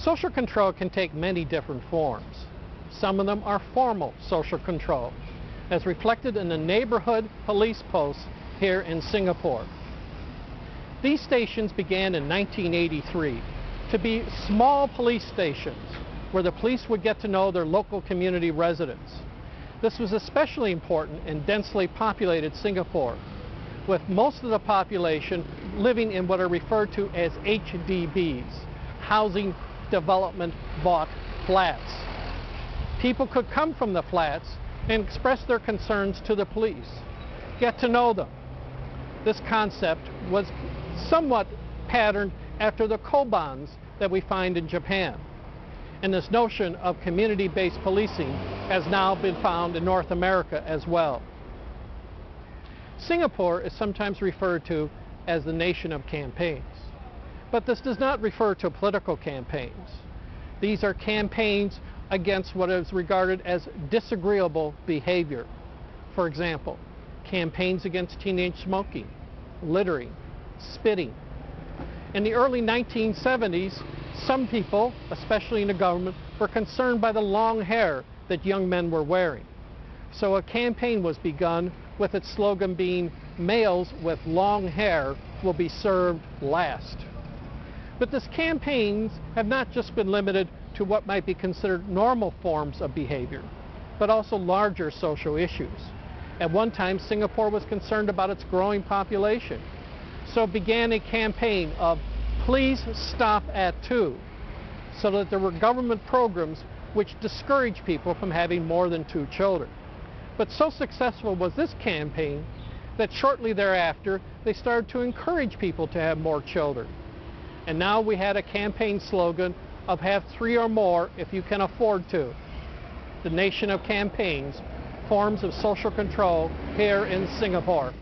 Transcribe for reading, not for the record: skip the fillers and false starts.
Social control can take many different forms. Some of them are formal social control, as reflected in the neighborhood police posts here in Singapore. These stations began in 1983 to be small police stations where the police would get to know their local community residents. This was especially important in densely populated Singapore, with most of the population living in what are referred to as HDBs, Housing Development Bought Flats. People could come from the flats and express their concerns to the police, get to know them. This concept was somewhat patterned after the kobans that we find in Japan. And this notion of community-based policing has now been found in North America as well. Singapore is sometimes referred to as the nation of campaigns. But this does not refer to political campaigns. These are campaigns against what is regarded as disagreeable behavior. For example, campaigns against teenage smoking, littering, spitting. In the early 1970s, some people, especially in the government, were concerned by the long hair that young men were wearing. So a campaign was begun with its slogan being, "Males with long hair will be served last." But these campaigns have not just been limited to what might be considered normal forms of behavior, but also larger social issues. At one time, Singapore was concerned about its growing population. So it began a campaign of "Please stop at 2," so that there were government programs which discouraged people from having more than 2 children. But so successful was this campaign that shortly thereafter they started to encourage people to have more children. And now we had a campaign slogan of "Have 3 or more if you can afford to." The nation of campaigns, forms of social control here in Singapore.